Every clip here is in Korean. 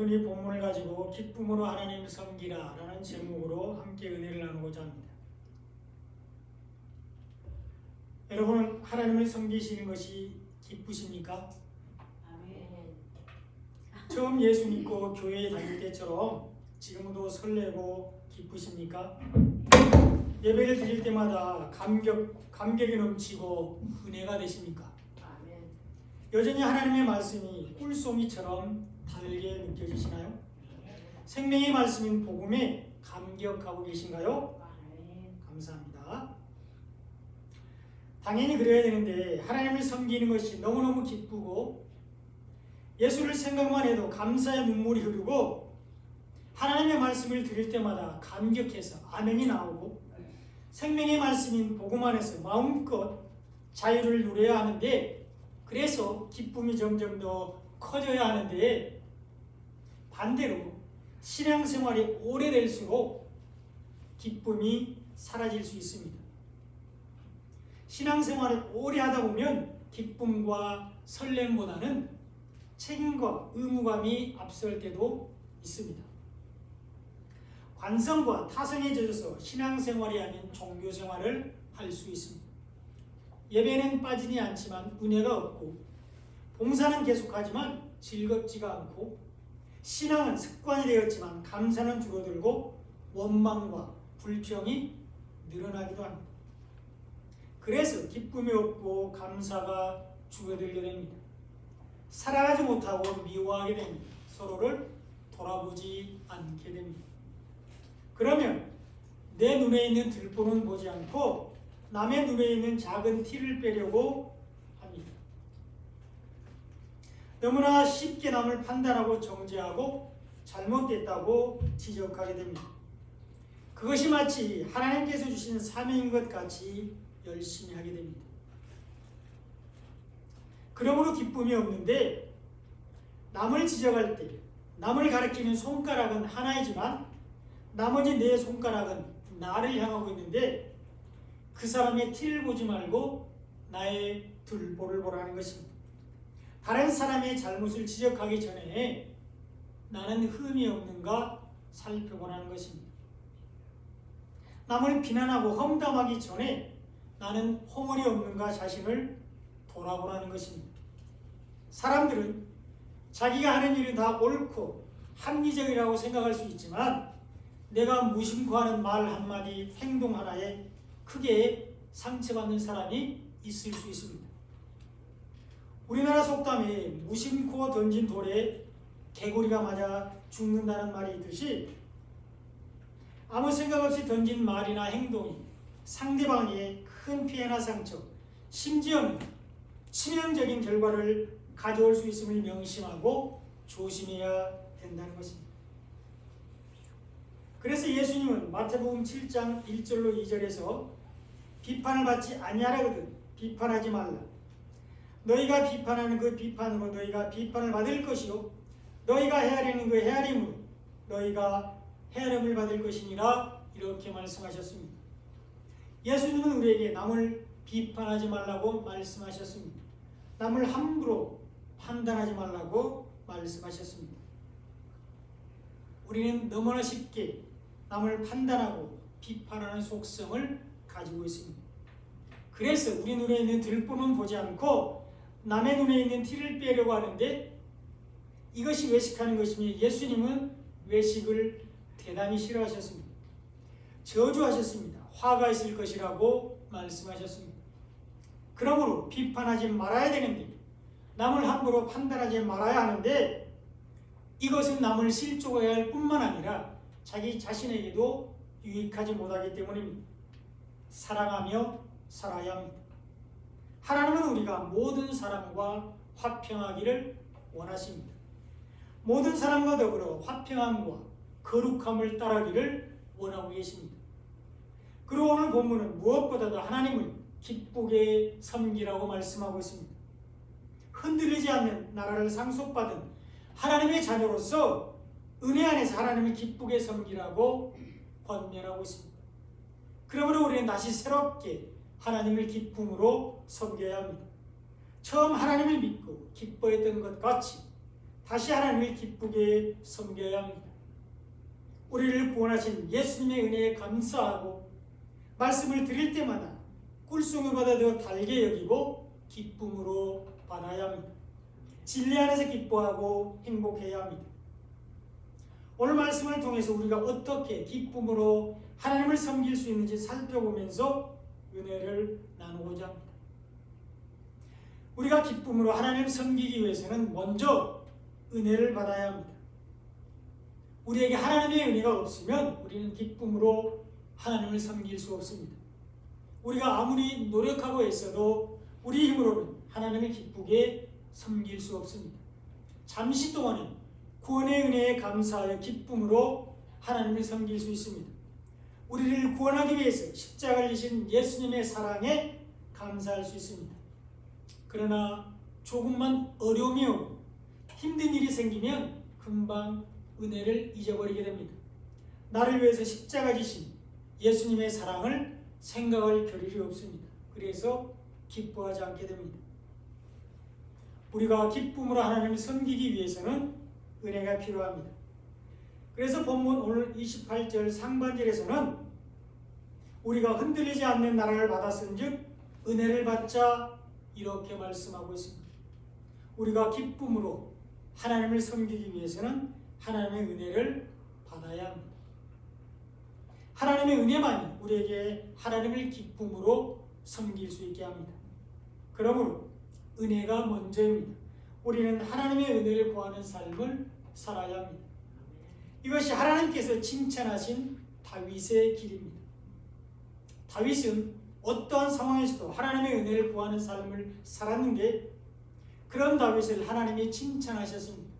오늘 이 본문을 가지고 기쁨으로 하나님을 섬기라 라는 제목으로 함께 은혜를 나누고자 합니다. 여러분은 하나님을 섬기시는 것이 기쁘십니까? 아멘. 처음 예수 믿고 교회에 다닐 때처럼 지금도 설레고 기쁘십니까? 예배를 드릴 때마다 감격이 넘치고 은혜가 되십니까? 아멘. 여전히 하나님의 말씀이 꿀송이처럼 달게 느껴지시나요? 생명의 말씀인 복음에 감격하고 계신가요? 아멘. 감사합니다. 당연히 그래야 되는데 하나님을 섬기는 것이 너무너무 기쁘고 예수를 생각만 해도 감사의 눈물이 흐르고 하나님의 말씀을 들을 때마다 감격해서 아멘이 나오고 생명의 말씀인 복음 안에서 마음껏 자유를 누려야 하는데 그래서 기쁨이 점점 더 커져야 하는데 반대로 신앙생활이 오래될수록 기쁨이 사라질 수 있습니다. 신앙생활을 오래 하다 보면 기쁨과 설렘보다는 책임과 의무감이 앞설 때도 있습니다. 관성과 타성에 젖어서 신앙생활이 아닌 종교생활을 할 수 있습니다. 예배는 빠지지 않지만 은혜가 없고 봉사는 계속하지만 즐겁지가 않고 신앙은 습관이 되었지만 감사는 줄어들고 원망과 불평이 늘어나기도 합니다. 그래서 기쁨이 없고 감사가 줄어들게 됩니다. 살아가지 못하고 미워하게 됩니다. 서로를 돌아보지 않게 됩니다. 그러면 내 눈에 있는 들보는 보지 않고 남의 눈에 있는 작은 티를 빼려고 합니다. 너무나 쉽게 남을 판단하고 정죄하고 잘못됐다고 지적하게 됩니다. 그것이 마치 하나님께서 주신 사명인 것 같이 열심히 하게 됩니다. 그러므로 기쁨이 없는데 남을 지적할 때 남을 가리키는 손가락은 하나이지만 나머지 네 손가락은 나를 향하고 있는데 그 사람의 티를 보지 말고 나의 들보를 보라는 것입니다. 다른 사람의 잘못을 지적하기 전에 나는 흠이 없는가 살펴보라는 것입니다. 남을 비난하고 험담하기 전에 나는 허물이 없는가 자신을 돌아보라는 것입니다. 사람들은 자기가 하는 일이 다 옳고 합리적이라고 생각할 수 있지만 내가 무심코 하는 말 한마디, 행동 하나에 크게 상처받는 사람이 있을 수 있습니다. 우리나라 속담에 무심코 던진 돌에 개구리가 맞아 죽는다는 말이 있듯이 아무 생각 없이 던진 말이나 행동이 상대방에게 큰 피해나 상처, 심지어는 치명적인 결과를 가져올 수 있음을 명심하고 조심해야 된다는 것입니다. 그래서 예수님은 마태복음 7장 1절로 2절에서 비판을 받지 아니하라거든 비판하지 말라. 너희가 비판하는 그 비판으로 너희가 비판을 받을 것이요 너희가 헤아리는 그 헤아림으로 너희가 헤아림을 받을 것이니라 이렇게 말씀하셨습니다. 예수님은 우리에게 남을 비판하지 말라고 말씀하셨습니다. 남을 함부로 판단하지 말라고 말씀하셨습니다. 우리는 너무나 쉽게 남을 판단하고 비판하는 속성을 가지고 있습니다. 그래서 우리 눈에 있는 들보는 보지 않고 남의 눈에 있는 티를 빼려고 하는데 이것이 외식하는 것이며 예수님은 외식을 대단히 싫어하셨습니다. 저주하셨습니다. 화가 있을 것이라고 말씀하셨습니다. 그러므로 비판하지 말아야 되는데 남을 함부로 판단하지 말아야 하는데 이것은 남을 실족해야 할 뿐만 아니라 자기 자신에게도 유익하지 못하기 때문입니다. 사랑하며 살아야 합니다. 하나님은 우리가 모든 사람과 화평하기를 원하십니다. 모든 사람과 더불어 화평함과 거룩함을 따르기를 원하고 계십니다. 그리고 오늘 본문은 무엇보다도 하나님을 기쁘게 섬기라고 말씀하고 있습니다. 흔들리지 않는 나라를 상속받은 하나님의 자녀로서 은혜 안에서 하나님을 기쁘게 섬기라고 권면하고 있습니다. 그러므로 우리는 다시 새롭게 하나님을 기쁨으로 섬겨야 합니다. 처음 하나님을 믿고 기뻐했던 것 같이 다시 하나님을 기쁘게 섬겨야 합니다. 우리를 구원하신 예수님의 은혜에 감사하고 말씀을 드릴 때마다 꿀송이보다 더 달게 여기고 기쁨으로 받아야 합니다. 진리 안에서 기뻐하고 행복해야 합니다. 오늘 말씀을 통해서 우리가 어떻게 기쁨으로 하나님을 섬길 수 있는지 살펴보면서 은혜를 나누고자 합니다. 우리가 기쁨으로 하나님을 섬기기 위해서는 먼저 은혜를 받아야 합니다. 우리에게 하나님의 은혜가 없으면 우리는 기쁨으로 하나님을 섬길 수 없습니다. 우리가 아무리 노력하고 애써도 우리 힘으로는 하나님을 기쁘게 섬길 수 없습니다. 잠시 동안은 구원의 은혜에 감사하여 기쁨으로 하나님을 섬길 수 있습니다. 우리를 구원하기 위해서 십자가를 지신 예수님의 사랑에 감사할 수 있습니다. 그러나 조금만 어려움이 오고 힘든 일이 생기면 금방 은혜를 잊어버리게 됩니다. 나를 위해서 십자가 지신 예수님의 사랑을 생각할 겨를이 없습니다. 그래서 기뻐하지 않게 됩니다. 우리가 기쁨으로 하나님을 섬기기 위해서는 은혜가 필요합니다. 그래서 본문 오늘 28절 상반절에서는 우리가 흔들리지 않는 나라를 받았은즉 은혜를 받자 이렇게 말씀하고 있습니다. 우리가 기쁨으로 하나님을 섬기기 위해서는 하나님의 은혜를 받아야 합니다. 하나님의 은혜만이 우리에게 하나님을 기쁨으로 섬길 수 있게 합니다. 그러므로 은혜가 먼저입니다. 우리는 하나님의 은혜를 구하는 삶을 살아야 합니다. 이것이 하나님께서 칭찬하신 다윗의 길입니다. 다윗은 어떠한 상황에서도 하나님의 은혜를 구하는 삶을 살았는데 그런 다윗을 하나님이 칭찬하셨습니다.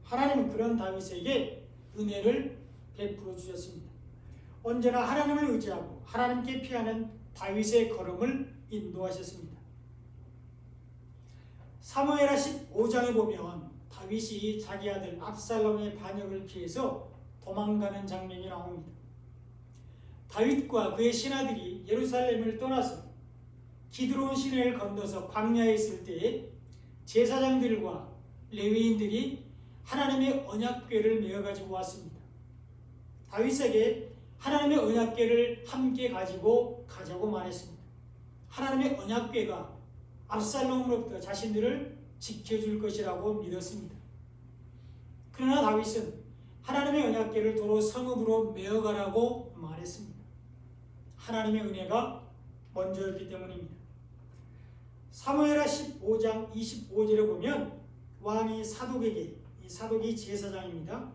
하나님은 그런 다윗에게 은혜를 베풀어 주셨습니다. 언제나 하나님을 의지하고 하나님께 피하는 다윗의 걸음을 인도하셨습니다. 사무엘하 15장에 보면 다윗이 자기 아들 압살롬의 반역을 피해서 도망가는 장면이 나옵니다. 다윗과 그의 신하들이 예루살렘을 떠나서 기드론 시내를 건너서 광야에 있을 때에 제사장들과 레위인들이 하나님의 언약궤를 메어 가지고 왔습니다. 다윗에게 하나님의 언약궤를 함께 가지고 가자고 말했습니다. 하나님의 언약궤가 압살롬으로부터 자신들을 지켜줄 것이라고 믿었습니다. 그러나 다윗은 하나님의 언약궤를 도로 성읍으로 메어가라고 말했습니다. 하나님의 은혜가 먼저였기 때문입니다. 사무엘하 15장 25절에 보면 왕이 사독에게, 이 사독이 제사장입니다.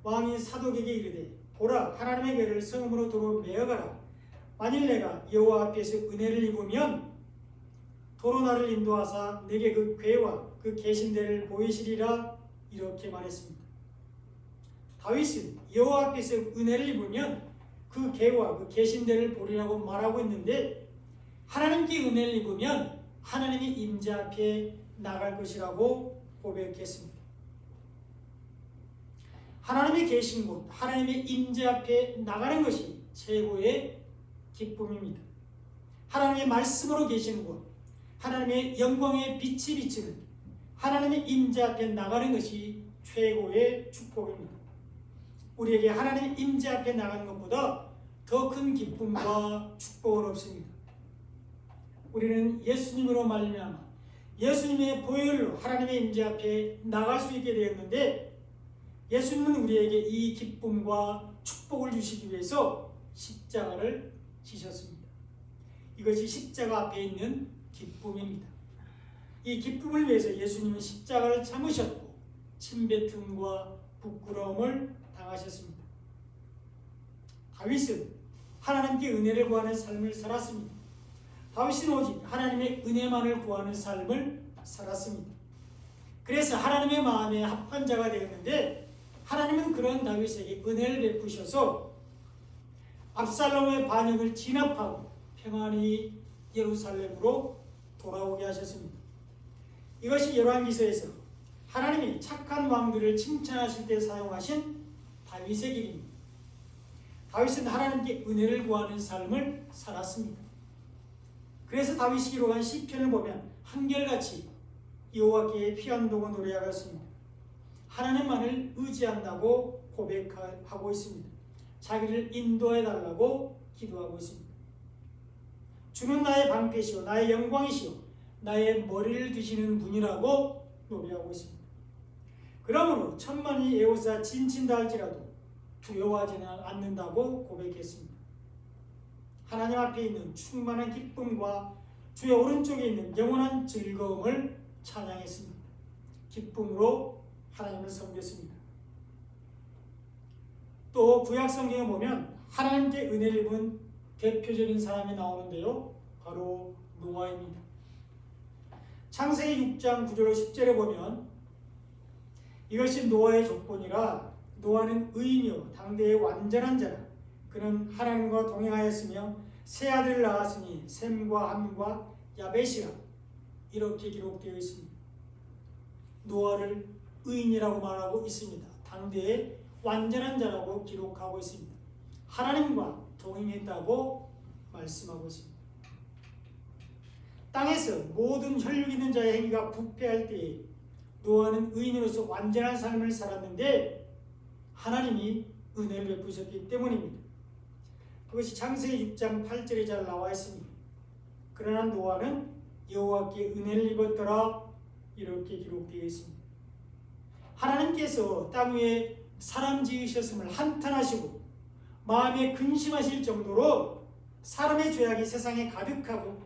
왕이 사독에게 이르되 보라, 하나님의 궤를 성읍으로 도로 메어가라. 만일 내가 여호와 앞에서 은혜를 입으면 도로 나를 인도하사 내게 그 궤와 그 계신대를 보이시리라. 이렇게 말했습니다. 다윗은 여호와 앞에서 은혜를 입으면 그 궤와 그 계신대를 보리라고 말하고 있는데 하나님께 은혜를 입으면 하나님의 임재 앞에 나갈 것이라고 고백했습니다. 하나님의 계신 곳, 하나님의 임재 앞에 나가는 것이 최고의 기쁨입니다. 하나님의 말씀으로 계시는 곳, 하나님의 영광의 빛이 비치는 하나님의 임재 앞에 나가는 것이 최고의 축복입니다. 우리에게 하나님의 임재 앞에 나가는 것보다 더 큰 기쁨과 축복은 없습니다. 우리는 예수님으로 말미암아 예수님의 보혈로 하나님의 임재 앞에 나갈 수 있게 되었는데 예수님은 우리에게 이 기쁨과 축복을 주시기 위해서 십자가를 지셨습니다. 이것이 십자가 앞에 있는 기쁨입니다. 이 기쁨을 위해서 예수님은 십자가를 참으셨고 침뱉음과 부끄러움을 당하셨습니다. 다윗은 하나님께 은혜를 구하는 삶을 살았습니다. 다윗은 오직 하나님의 은혜만을 구하는 삶을 살았습니다. 그래서 하나님의 마음에 합한 자가 되었는데 하나님은 그런 다윗에게 은혜를 베푸셔서 압살롬의 반역을 진압하고 평안히 예루살렘으로 돌아오게 하셨습니다. 이것이 열왕기서에서 하나님이 착한 왕들을 칭찬하실 때 사용하신 다윗의 길입니다. 다윗은 하나님께 은혜를 구하는 삶을 살았습니다. 그래서 다윗이 기록한 시편을 보면 한결같이 여호와께 피한동을 노래하였습니다. 하나님만을 의지한다고 고백하고 있습니다. 자기를 인도해 달라고 기도하고 있습니다. 주는 나의 방패시오 나의 영광이시오 나의 머리를 드시는 분이라고 노래하고 있습니다. 그러므로 천만이 에워싸 진친다 할지라도 두려워하지는 않는다고 고백했습니다. 하나님 앞에 있는 충만한 기쁨과 주의 오른쪽에 있는 영원한 즐거움을 찬양했습니다. 기쁨으로 하나님을 섬겼습니다. 또 구약 성경에 보면 하나님께 은혜를 입은 대표적인 사람이 나오는데요. 바로 노아입니다. 창세기 6장 9절 10절에 보면 이것이 노아의 족본이라 노아는 의인이요 당대의 완전한 자라 그는 하나님과 동행하였으며 세 아들을 낳았으니 셈과 함과 야벳이라 이렇게 기록되어 있습니다. 노아를 의인이라고 말하고 있습니다. 당대의 완전한 자라고 기록하고 있습니다. 하나님과 동행했다고 말씀하고 있습니다. 땅에서 모든 혈육 있는 자의 행위가 부패할 때에 노아는 의인으로서 완전한 삶을 살았는데 하나님이 은혜를 베푸셨기 때문입니다. 그것이 창세기 6장 8절에 잘 나와 있습니다. 그러나 노아는 여호와께 은혜를 입었더라 이렇게 기록되어 있습니다. 하나님께서 땅 위에 사람 지으셨음을 한탄하시고 마음에 근심하실 정도로 사람의 죄악이 세상에 가득하고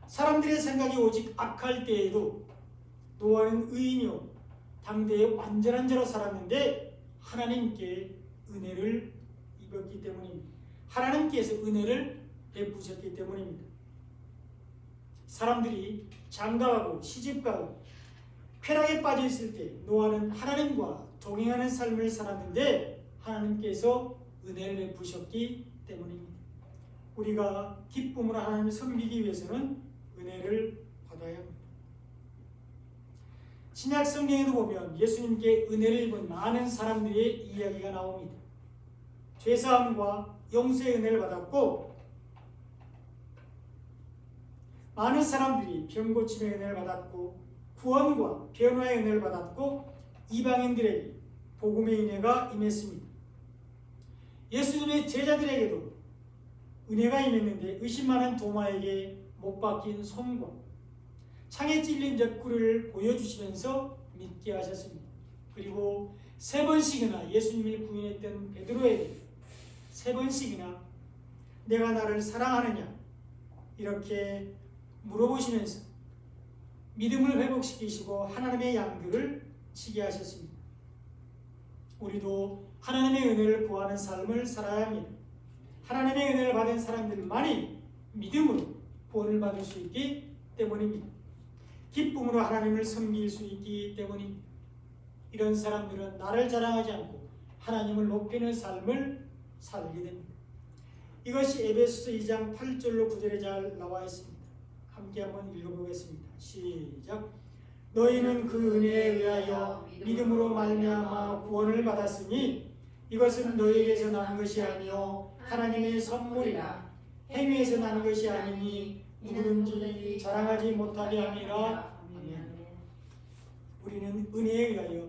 사람들의 생각이 오직 악할 때에도 노아는 의인이요 당대의 완전한 자로 살았는데 하나님께 은혜를 입었기 때문입니다. 하나님께서 은혜를 베푸셨기 때문입니다. 사람들이 장가가고 시집가고 쾌락에 빠져 있을 때 노아는 하나님과 동행하는 삶을 살았는데 하나님께서 은혜를 베푸셨기 때문입니다. 우리가 기쁨으로 하나님을 섬기기 위해서는 은혜를 받아야 합니다. 신약 성경에도 보면 예수님께 은혜를 입은 많은 사람들의 이야기가 나옵니다. 죄사함과 용서의 은혜를 받았고 많은 사람들이 병고침의 은혜를 받았고 구원과 변화의 은혜를 받았고 이방인들에게 복음의 은혜가 임했습니다. 예수님의 제자들에게도 은혜가 임했는데 의심 많은 도마에게 못 박힌 손과 창에 찔린 옆구리를 보여주시면서 믿게 하셨습니다. 그리고 3번씩이나 예수님을 부인했던 베드로에게 3번씩이나 내가 나를 사랑하느냐 이렇게 물어보시면서 믿음을 회복시키시고 하나님의 양들을 치게 하셨습니다. 우리도 하나님의 은혜를 구하는 삶을 살아야 합니다. 하나님의 은혜를 받은 사람들만이 믿음으로 구원을 받을 수 있기 때문입니다. 기쁨으로 하나님을 섬길 수 있기 때문입니다. 이런 사람들은 나를 자랑하지 않고 하나님을 높이는 삶을 살게 됩니다. 이것이 에베소서 2장 8절로 9절에 잘 나와 있습니다. 함께 한번 읽어보겠습니다. 시작. 너희는 그 은혜에 의하여 믿음으로 말미암아 구원을 받았으니 이것은 너희에게서 난 것이 아니요 하나님의 선물이라. 행위에서 난 것이 아니니 누구든지 자랑하지 못하게 함이라. 아멘. 우리는 은혜에 의하여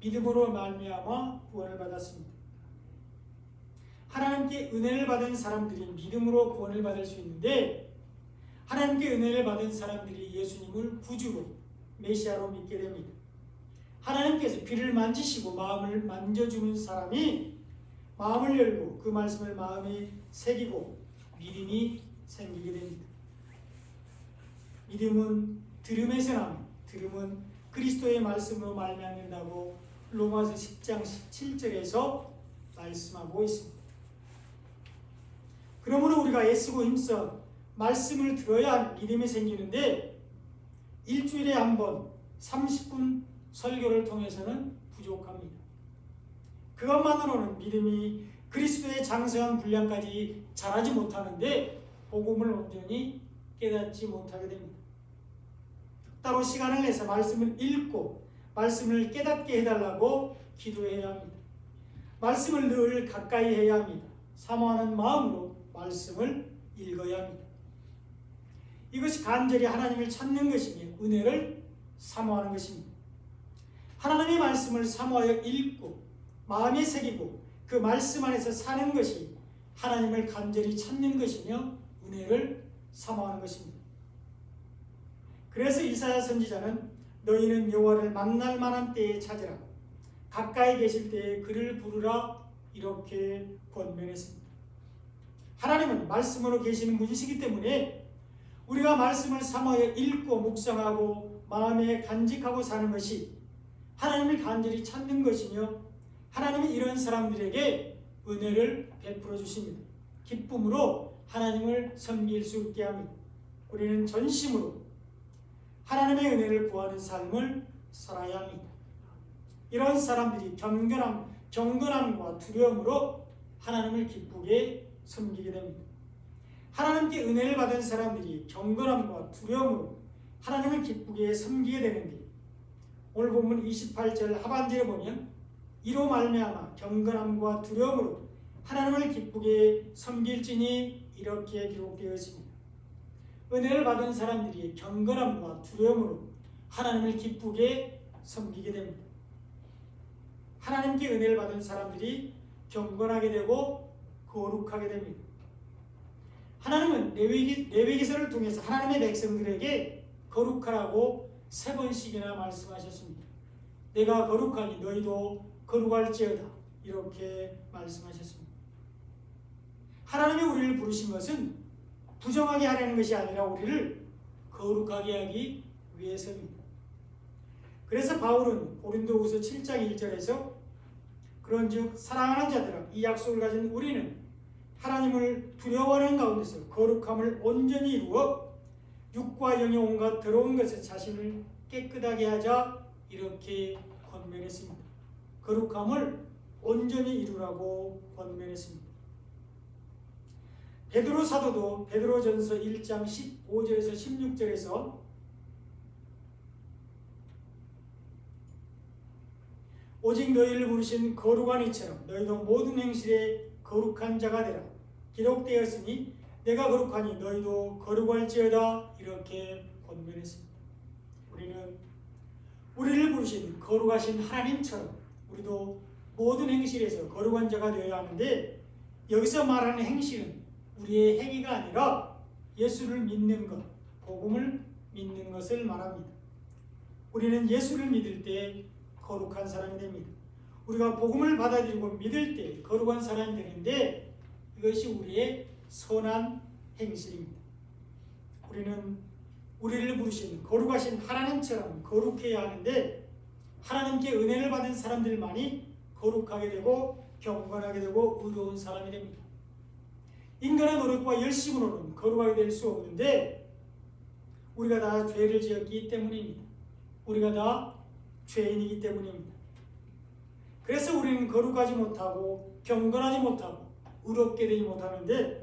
믿음으로 말미암아 구원을 받았습니다. 하나님께 은혜를 받은 사람들이 믿음으로 구원을 받을 수 있는데 하나님께 은혜를 받은 사람들이 예수님을 구주로 메시아로 믿게 됩니다. 하나님께서 귀를 만지시고 마음을 만져주는 사람이 마음을 열고 그 말씀을 마음에 새기고 믿음이 생기게 됩니다. 믿음은 들음에서 납니다. 들음은 그리스도의 말씀으로 말미암는다고 로마서 10장 17절에서 말씀하고 있습니다. 그러므로 우리가 애쓰고 힘써 말씀을 들어야 믿음이 생기는데 일주일에 한 번 30분 설교를 통해서는 부족합니다. 그것만으로는 믿음이 그리스도의 장성한 분량까지 자라지 못하는데 복음을 온전히 깨닫지 못하게 됩니다. 따로 시간을 내서 말씀을 읽고 말씀을 깨닫게 해달라고 기도해야 합니다. 말씀을 늘 가까이 해야 합니다. 사모하는 마음으로 말씀을 읽어야 합니다. 이것이 간절히 하나님을 찾는 것이며 은혜를 사모하는 것입니다. 하나님의 말씀을 사모하여 읽고 마음에 새기고 그 말씀 안에서 사는 것이 하나님을 간절히 찾는 것이며 은혜를 사모하는 것입니다. 그래서 이사야 선지자는 너희는 여호와를 만날 만한 때에 찾으라, 가까이 계실 때에 그를 부르라, 이렇게 권면했습니다. 하나님은 말씀으로 계시는 분이시기 때문에 우리가 말씀을 사모하여 읽고 묵상하고 마음에 간직하고 사는 것이 하나님을 간절히 찾는 것이며 하나님이 이런 사람들에게 은혜를 베풀어 주십니다. 기쁨으로 하나님을 섬길 수 있게 합니다. 우리는 전심으로 하나님의 은혜를 구하는 삶을 살아야 합니다. 이런 사람들이 경건함과 두려움으로 하나님을 기쁘게 섬기게 됩니다. 하나님께 은혜를 받은 사람들이 경건함과 두려움으로 하나님을 기쁘게 섬기게 되는데, 오늘 본문 28절 하반절에 보면 이로 말미암아 경건함과 두려움으로 하나님을 기쁘게 섬길지니 이렇게 기록되어 있습니다. 은혜를 받은 사람들이 경건함과 두려움으로 하나님을 기쁘게 섬기게 됩니다. 하나님께 은혜를 받은 사람들이 경건하게 되고 거룩하게 됩니다. 하나님은 레위기서를 통해서 하나님의 백성들에게 거룩하라고 3번씩이나 말씀하셨습니다. 내가 거룩하니 너희도 거룩할지어다, 이렇게 말씀하셨습니다. 하나님이 우리를 부르신 것은 부정하게 하려는 것이 아니라 우리를 거룩하게 하기 위해서입니다. 그래서 바울은 고린도후서 7장 1절에서 그런즉 사랑하는 자들아, 이 약속을 가진 우리는 하나님을 두려워하는 가운데서 거룩함을 온전히 이루어 육과 영의 온갖 더러운 것에 자신을 깨끗하게 하자, 이렇게 권면했습니다. 거룩함을 온전히 이루라고 권면했습니다. 베드로 사도도 베드로전서 1장 15절에서 16절에서 오직 너희를 부르신 거룩한 이처럼 너희도 모든 행실에 거룩한 자가 되라, 기록되었으니 내가 거룩하니 너희도 거룩할지어다, 이렇게 권면했습니다. 우리는 우리를 부르신 거룩하신 하나님처럼 우리도 모든 행실에서 거룩한 자가 되어야 하는데, 여기서 말하는 행실은 우리의 행위가 아니라 예수를 믿는 것, 복음을 믿는 것을 말합니다. 우리는 예수를 믿을 때 거룩한 사람이 됩니다. 우리가 복음을 받아들이고 믿을 때 거룩한 사람이 되는데, 이것이 우리의 선한 행실입니다. 우리는 우리를 부르신 거룩하신 하나님처럼 거룩해야 하는데, 하나님께 은혜를 받은 사람들만이 거룩하게 되고 경건하게 되고 의로운 사람이 됩니다. 인간의 노력과 열심으로는 거룩하게 될 수 없는데, 우리가 다 죄를 지었기 때문입니다. 우리가 다 죄인이기 때문입니다. 그래서 우리는 거룩하지 못하고 경건하지 못하고 의롭게 되지 못하는데,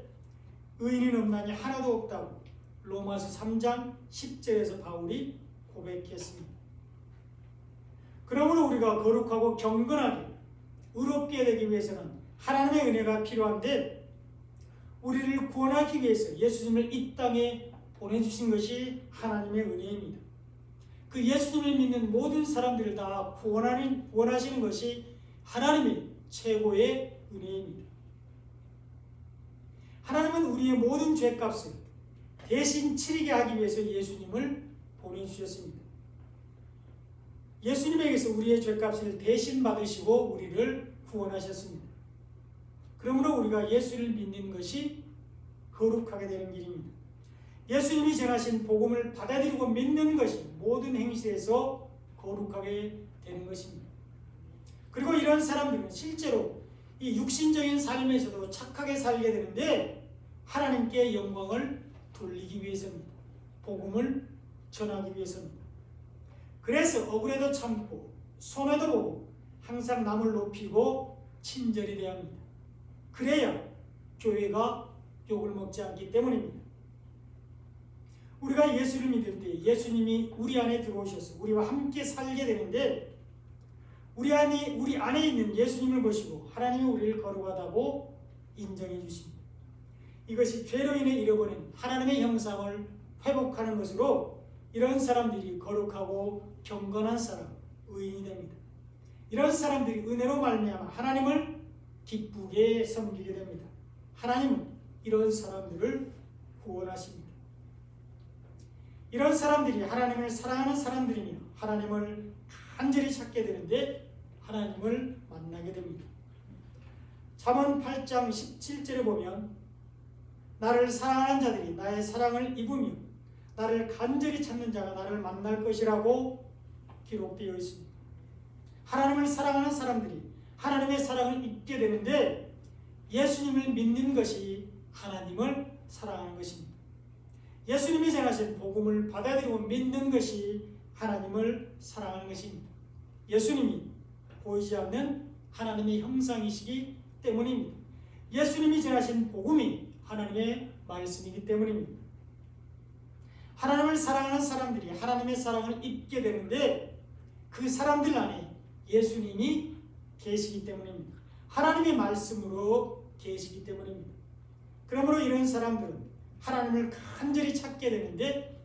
의인은 없나니 하나도 없다고 로마서 3장 10절에서 바울이 고백했습니다. 그러므로 우리가 거룩하고 경건하게 의롭게 되기 위해서는 하나님의 은혜가 필요한데, 우리를 구원하기 위해서 예수님을 이 땅에 보내주신 것이 하나님의 은혜입니다. 그 예수님을 믿는 모든 사람들을 다 구원하시는 것이 하나님의 최고의 은혜입니다. 하나님은 우리의 모든 죄값을 대신 치르게 하기 위해서 예수님을 보내주셨습니다. 예수님에게서 우리의 죄값을 대신 받으시고 우리를 구원하셨습니다. 그러므로 우리가 예수를 믿는 것이 거룩하게 되는 길입니다. 예수님이 전하신 복음을 받아들이고 믿는 것이 모든 행실에서 거룩하게 되는 것입니다. 그리고 이런 사람들은 실제로 이 육신적인 삶에서도 착하게 살게 되는데, 하나님께 영광을 돌리기 위해서입니다. 복음을 전하기 위해서입니다. 그래서 억울해도 참고 손해도 보고 항상 남을 높이고 친절히 대합니다. 그래야 교회가 욕을 먹지 않기 때문입니다. 우리가 예수를 믿을 때 예수님이 우리 안에 들어오셔서 우리와 함께 살게 되는데, 우리 안에 있는 예수님을 보시고 하나님이 우리를 거룩하다고 인정해 주십니다. 이것이 죄로 인해 잃어버린 하나님의 형상을 회복하는 것으로 이런 사람들이 거룩하고 경건한 사람, 의인이 됩니다. 이런 사람들이 은혜로 말미암아 하나님을 기쁘게 섬기게 됩니다. 하나님은 이런 사람들을 구원하십니다. 이런 사람들이 하나님을 사랑하는 사람들이며 하나님을 간절히 찾게 되는데 하나님을 만나게 됩니다. 잠언 8장 17절에 보면 나를 사랑하는 자들이 나의 사랑을 입으며 나를 간절히 찾는 자가 나를 만날 것이라고 기록되어 있습니다. 하나님을 사랑하는 사람들이 하나님의 사랑을 입게 되는데 예수님을 믿는 것이 하나님을 사랑하는 것입니다. 예수님이 전하신 복음을 받아들이고 믿는 것이 하나님을 사랑하는 것입니다. 예수님이 보이지 않는 하나님의 형상이시기 때문입니다. 예수님이 전하신 복음이 하나님의 말씀이기 때문입니다. 하나님을 사랑하는 사람들이 하나님의 사랑을 입게 되는데 그 사람들 안에 예수님이 계시기 때문입니다. 하나님의 말씀으로 계시기 때문입니다. 그러므로 이런 사람들은 하나님을 간절히 찾게 되는데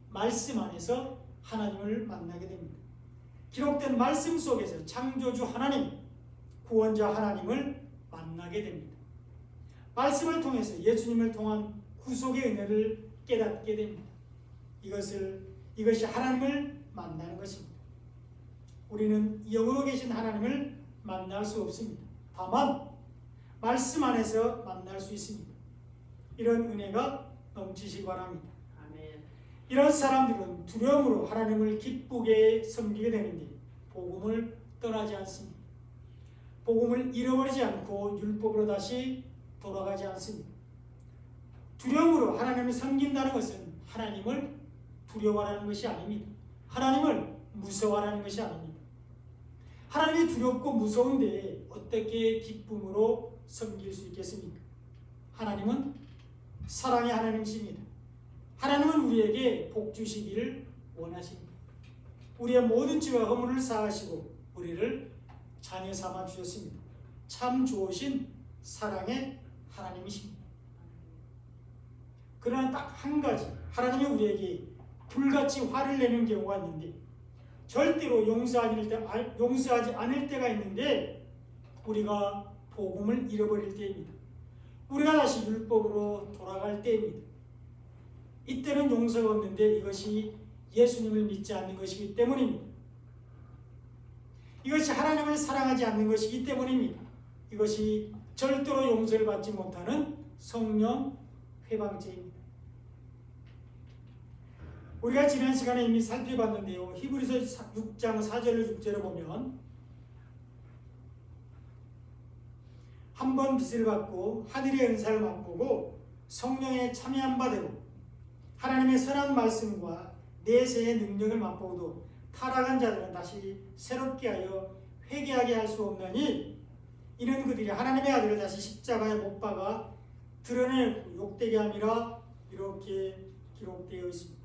말씀 안에서 하나님을 만나게 됩니다. 기록된 말씀 속에서 창조주 하나님, 구원자 하나님을 만나게 됩니다. 말씀을 통해서 예수님을 통한 구속의 은혜를 깨닫게 됩니다. 이것이 하나님을 만나는 것입니다. 우리는 영으로 계신 하나님을 만날 수 없습니다. 다만 말씀 안에서 만날 수 있습니다. 이런 은혜가 넘치시기 바랍니다. 아멘. 이런 사람들은 두려움으로 하나님을 기쁘게 섬기게 되는데 복음을 떠나지 않습니다. 복음을 잃어버리지 않고 율법으로 다시 돌아가지 않습니다. 두려움으로 하나님을 섬긴다는 것은 하나님을 두려워하는 것이 아닙니다. 하나님을 무서워하는 것이 아닙니다. 하나님이 두렵고 무서운데 어떻게 기쁨으로 섬길 수 있겠습니까? 하나님은 사랑의 하나님이십니다. 하나님은 우리에게 복 주시기를 원하십니다. 우리의 모든 죄와 허물을 사하시고 우리를 자녀 삼아 주셨습니다. 참 좋으신 사랑의 하나님이십니다. 그러나 딱 한 가지, 하나님이 우리에게 불같이 화를 내는 경우가 있는데 절대로 용서하지 않을 때가 있는데 우리가 복음을 잃어버릴 때입니다. 우리가 다시 율법으로 돌아갈 때입니다. 이때는 용서가 없는데 이것이 예수님을 믿지 않는 것이기 때문입니다. 이것이 하나님을 사랑하지 않는 것이기 때문입니다. 이것이 절대로 용서를 받지 못하는 성령 회방죄입니다. 우리가 지난 시간에 이미 살펴봤는데요. 히브리서 6장 4절을 6절에 보면 한 번 빚을 받고 하늘의 은사를 맛보고 성령에 참여한 바 되고 하나님의 선한 말씀과 내세의 능력을 맛보고도 타락한 자들은 다시 새롭게 하여 회개하게 할 수 없나니 이는 그들이 하나님의 아들을 다시 십자가에 못 박아 드러내고 욕되게 함이라 이렇게 기록되어 있습니다.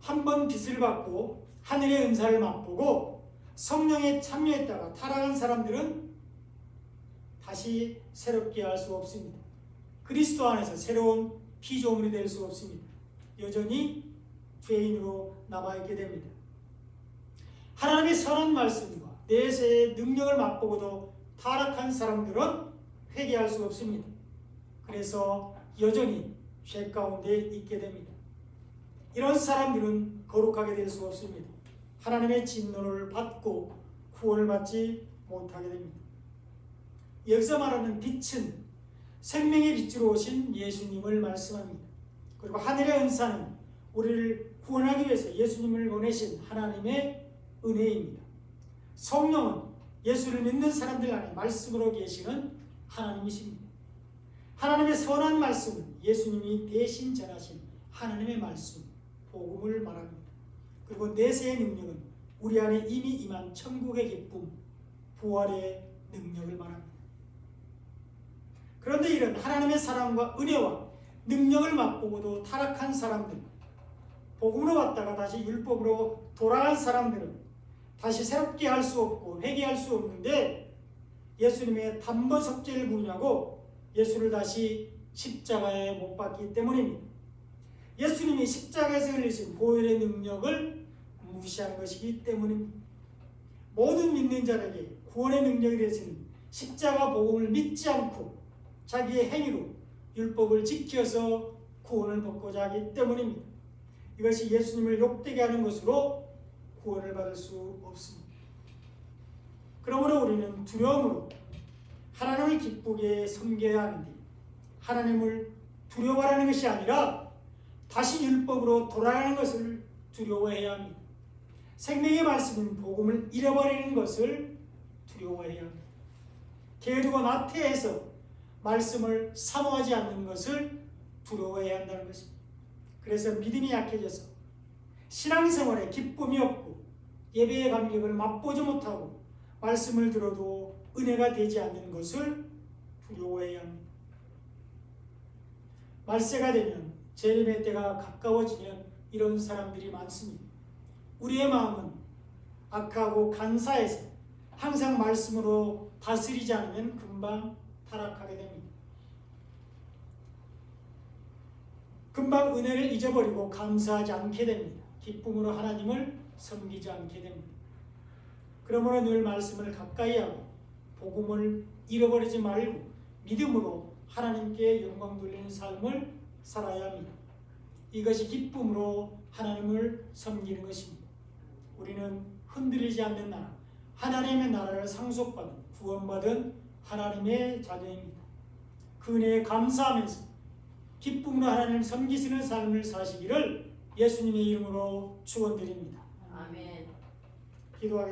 한 번 빚을 받고 하늘의 은사를 맛보고 성령에 참여했다가 타락한 사람들은 다시 새롭게 할 수 없습니다. 그리스도 안에서 새로운 피조물이 될 수 없습니다. 여전히 죄인으로 남아있게 됩니다. 하나님의 선한 말씀과 내세의 능력을 맛보고도 타락한 사람들은 회개할 수 없습니다. 그래서 여전히 죄 가운데 있게 됩니다. 이런 사람들은 거룩하게 될 수 없습니다. 하나님의 진노를 받고 구원을 받지 못하게 됩니다. 여기서 말하는 빛은 생명의 빛으로 오신 예수님을 말씀합니다. 그리고 하늘의 은사는 우리를 구원하기 위해서 예수님을 보내신 하나님의 은혜입니다. 성령은 예수를 믿는 사람들 안에 말씀으로 계시는 하나님이십니다. 하나님의 선한 말씀은 예수님이 대신 전하신 하나님의 말씀, 복음을 말합니다. 그리고 내세의 능력은 우리 안에 이미 임한 천국의 기쁨, 부활의 능력을 말합니다. 그런데 이런 하나님의 사랑과 은혜와 능력을 맛보고도 타락한 사람들, 복음으로 왔다가 다시 율법으로 돌아간 사람들은 다시 새롭게 할 수 없고 회개할 수 없는데 예수님의 단번석죄를 부인하고 예수를 다시 십자가에 못 박기 때문입니다. 예수님이 십자가에서 흘리신 보혈의 능력을 무시한 것이기 때문입니다. 모든 믿는 자에게 구원의 능력이 되시는 십자가 복음을 믿지 않고 자기의 행위로 율법을 지켜서 구원을 받고자 하기 때문입니다. 이것이 예수님을 욕되게 하는 것으로 구원을 받을 수 없습니다. 그러므로 우리는 두려움으로 하나님을 기쁘게 섬겨야 하는데, 하나님을 두려워하는 것이 아니라 다시 율법으로 돌아가는 것을 두려워해야 합니다. 생명의 말씀인 복음을 잃어버리는 것을 두려워해야 합니다. 게으르고 나태해서 말씀을 사모하지 않는 것을 두려워해야 한다는 것입니다. 그래서 믿음이 약해져서 신앙생활에 기쁨이 없고 예배의 감격을 맛보지 못하고 말씀을 들어도 은혜가 되지 않는 것을 두려워해야 합니다. 말세가 되면 재림의 때가 가까워지면 이런 사람들이 많습니다. 우리의 마음은 악하고 간사해서 항상 말씀으로 다스리지 않으면 금방 타락하게 됩니다. 금방 은혜를 잊어버리고 감사하지 않게 됩니다. 기쁨으로 하나님을 섬기지 않게 됩니다. 그러므로 늘 말씀을 가까이 하고 복음을 잃어버리지 말고 믿음으로 하나님께 영광 돌리는 삶을 살아야 합니다. 이것이 기쁨으로 하나님을 섬기는 것입니다. 우리는 흔들리지 않는 나라, 하나님의 나라를 상속받은 구원받은 하나님의 자녀입니다. 그 은혜에 감사하면서 기쁨으로 하나님을 섬기시는 삶을 사시기를 예수님의 이름으로 축원드립니다. 아멘. 기도하겠습니다.